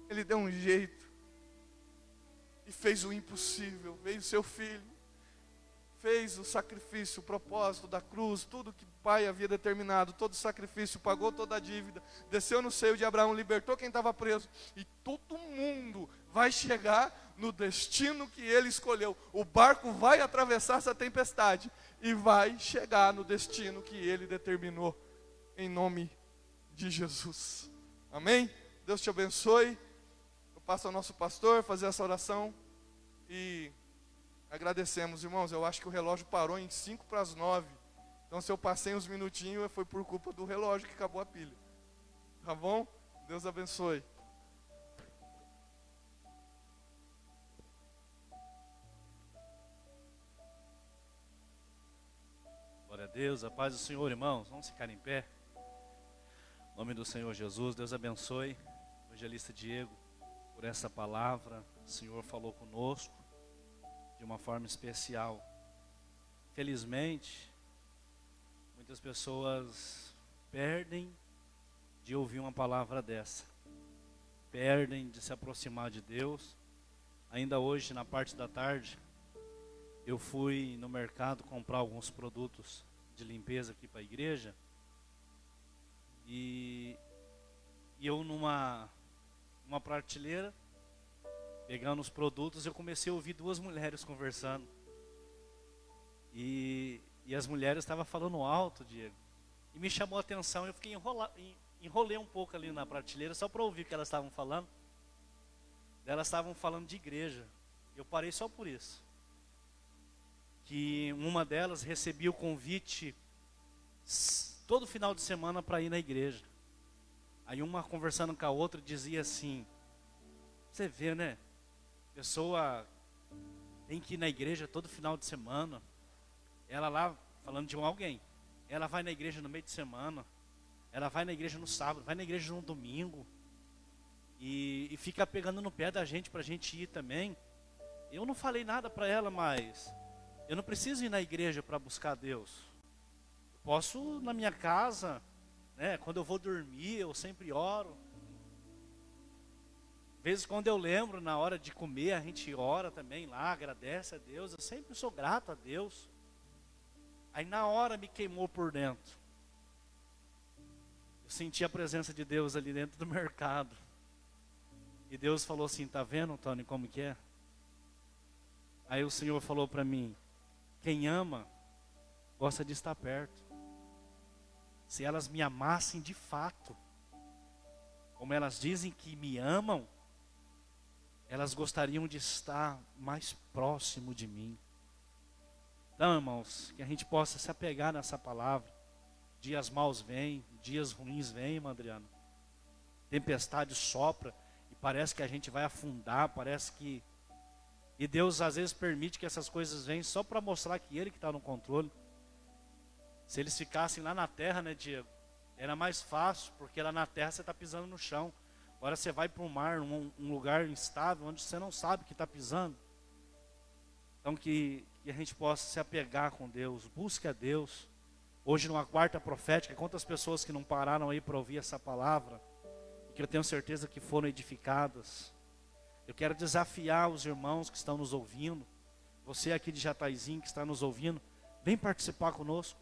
S2: Ele deu um jeito e fez o impossível. Veio o seu filho, fez o sacrifício, o propósito da cruz, tudo que o Pai havia determinado, todo o sacrifício, pagou toda a dívida, desceu no seio de Abraão, libertou quem estava preso, e todo mundo vai chegar no destino que Ele escolheu. O barco vai atravessar essa tempestade e vai chegar no destino que Ele determinou, em nome de Jesus. Amém? Deus te abençoe. Eu passo ao nosso pastor fazer essa oração e agradecemos, irmãos. Eu acho que o relógio parou em 8:55. Então, se eu passei uns minutinhos, foi por culpa do relógio que acabou a pilha. Tá bom? Deus abençoe.
S3: Glória a Deus, a paz do Senhor, irmãos. Vamos ficar em pé. Em nome do Senhor Jesus, Deus abençoe o evangelista Diego por essa palavra. O Senhor falou conosco de uma forma especial. Felizmente, muitas pessoas perdem de ouvir uma palavra dessa. Perdem de se aproximar de Deus. Ainda hoje, na parte da tarde, eu fui no mercado comprar alguns produtos de limpeza aqui para a igreja. E eu uma prateleira, pegando os produtos, eu comecei a ouvir duas mulheres conversando. E as mulheres estavam falando alto, Diego. E me chamou a atenção, eu fiquei enrolei um pouco ali na prateleira, só para ouvir o que elas estavam falando. Elas estavam falando de igreja. Eu parei só por isso. Que uma delas recebia o convite todo final de semana para ir na igreja. Aí uma conversando com a outra dizia assim: você vê, né? A pessoa tem que ir na igreja todo final de semana. Ela lá, falando de alguém, ela vai na igreja no meio de semana, ela vai na igreja no sábado, vai na igreja no domingo, e fica pegando no pé da gente pra gente ir também. Eu não falei nada para ela, mas eu não preciso ir na igreja para buscar Deus. Eu posso na minha casa, né? Quando eu vou dormir, eu sempre oro. Às vezes quando eu lembro, na hora de comer, a gente ora também lá, agradece a Deus. Eu sempre sou grato a Deus. Aí na hora me queimou por dentro. Eu senti a presença de Deus ali dentro do mercado. E Deus falou assim: tá vendo, Tony, como que é? Aí o Senhor falou para mim: quem ama, gosta de estar perto. Se elas me amassem de fato, como elas dizem que me amam, elas gostariam de estar mais próximo de mim. Então, irmãos, que a gente possa se apegar nessa palavra. Dias maus vêm, dias ruins vêm, irmã Adriana. Tempestade sopra e parece que a gente vai afundar, parece que... E Deus às vezes permite que essas coisas venham só para mostrar que Ele que está no controle. Se eles ficassem lá na terra, né, Diego? Era mais fácil, porque lá na terra você está pisando no chão. Agora você vai para o mar, um lugar instável, onde você não sabe que está pisando. Então que a gente possa se apegar com Deus, busque a Deus. Hoje numa quarta profética, quantas pessoas que não pararam aí para ouvir essa palavra, e que eu tenho certeza que foram edificadas. Eu quero desafiar os irmãos que estão nos ouvindo, você aqui de Jataizinho que está nos ouvindo, vem participar conosco.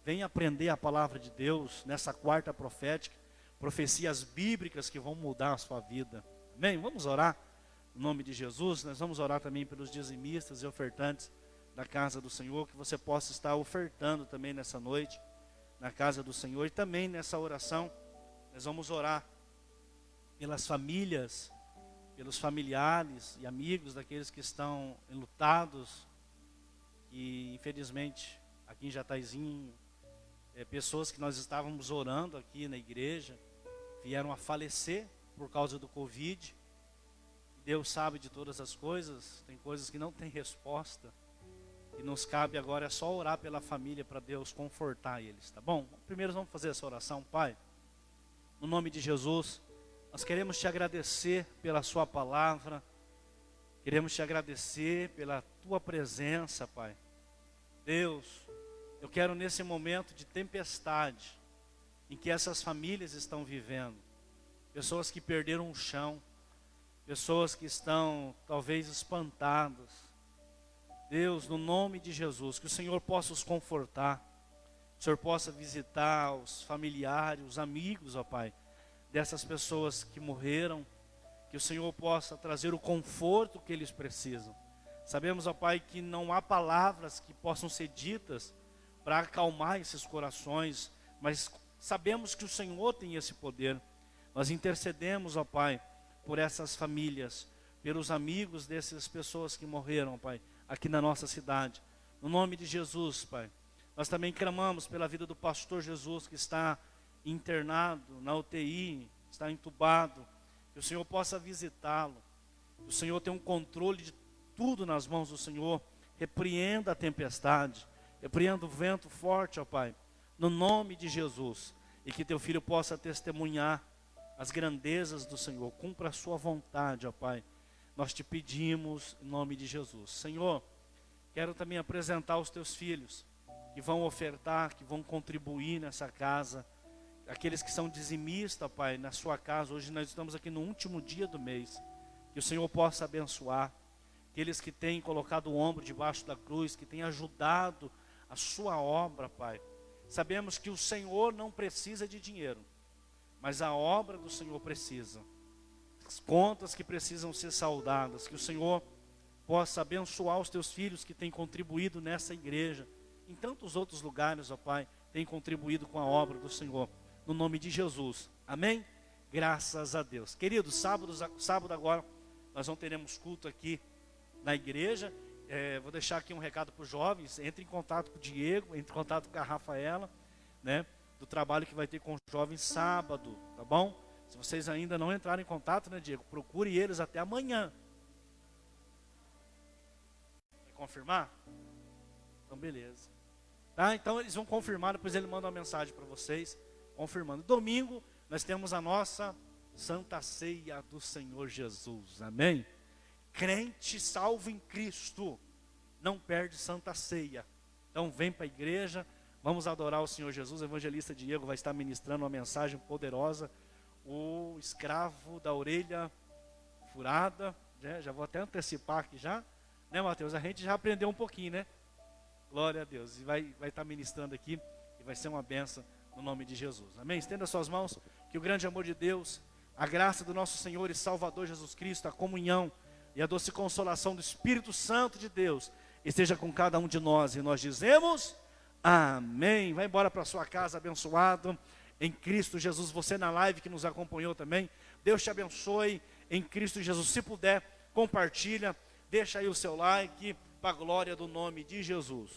S3: Vem aprender a palavra de Deus nessa quarta profética, profecias bíblicas que vão mudar a sua vida. Amém? Vamos orar. Em nome de Jesus, nós vamos orar também pelos dizimistas e ofertantes da casa do Senhor, que você possa estar ofertando também nessa noite, na casa do Senhor. E também nessa oração, nós vamos orar pelas famílias, pelos familiares e amigos daqueles que estão enlutados, e infelizmente, aqui em Jataizinho, pessoas que nós estávamos orando aqui na igreja, vieram a falecer por causa do Covid. Deus sabe de todas as coisas, tem coisas que não tem resposta, e nos cabe agora é só orar pela família para Deus confortar eles, tá bom? Primeiro vamos fazer essa oração. Pai, no nome de Jesus, nós queremos te agradecer pela sua palavra, queremos te agradecer pela tua presença, Pai. Deus, eu quero nesse momento de tempestade, em que essas famílias estão vivendo, pessoas que perderam o chão, pessoas que estão talvez espantadas. Deus, no nome de Jesus, que o Senhor possa os confortar, que o Senhor possa visitar os familiares, os amigos, ó Pai, dessas pessoas que morreram, que o Senhor possa trazer o conforto que eles precisam. Sabemos, ó Pai, que não há palavras que possam ser ditas para acalmar esses corações, mas sabemos que o Senhor tem esse poder. Nós intercedemos, ó Pai, por essas famílias, pelos amigos dessas pessoas que morreram, Pai, aqui na nossa cidade. No nome de Jesus, Pai. Nós também clamamos pela vida do pastor Jesus, que está internado na UTI, está entubado. Que o Senhor possa visitá-lo. Que o Senhor tenha um controle de tudo nas mãos do Senhor. Repreenda a tempestade. Repreenda o vento forte, ó Pai. No nome de Jesus. E que teu filho possa testemunhar as grandezas do Senhor. Cumpra a sua vontade, ó Pai. Nós te pedimos em nome de Jesus. Senhor, quero também apresentar os teus filhos que vão ofertar, que vão contribuir nessa casa. Aqueles que são dizimistas, Pai, na sua casa. Hoje nós estamos aqui no último dia do mês. Que o Senhor possa abençoar. Aqueles que têm colocado o ombro debaixo da cruz, que têm ajudado a sua obra, Pai. Sabemos que o Senhor não precisa de dinheiro, mas a obra do Senhor precisa. contas que precisam ser saldadas. Que o Senhor possa abençoar os teus filhos que têm contribuído nessa igreja, em tantos outros lugares, ó Pai, têm contribuído com a obra do Senhor, no nome de Jesus, amém? Graças a Deus. Queridos, sábado agora, nós não teremos culto aqui na igreja. Vou deixar aqui um recado para os jovens: entre em contato com o Diego, entre em contato com a Rafaela, né, do trabalho que vai ter com os jovens sábado, tá bom? Se vocês ainda não entraram em contato, né, Diego, procure eles até amanhã. Quer confirmar? Então, beleza. Tá? Então, eles vão confirmar, depois ele manda uma mensagem para vocês, confirmando. Domingo, nós temos a nossa Santa Ceia do Senhor Jesus, amém? Crente salvo em Cristo não perde Santa Ceia. Então, vem para a igreja, vamos adorar o Senhor Jesus. O evangelista Diego vai estar ministrando uma mensagem poderosa. O escravo da orelha furada, né? Já vou até antecipar aqui já, né, Mateus? A gente já aprendeu um pouquinho, né? Glória a Deus. E vai estar ministrando aqui, e vai ser uma bênção no nome de Jesus, amém? Estenda suas mãos, que o grande amor de Deus, a graça do nosso Senhor e Salvador Jesus Cristo, a comunhão e a doce consolação do Espírito Santo de Deus esteja com cada um de nós. E nós dizemos amém. Vai embora para sua casa abençoado em Cristo Jesus. Você na live que nos acompanhou também, Deus te abençoe em Cristo Jesus. Se puder, compartilha, deixa aí o seu like, para a glória do nome de Jesus.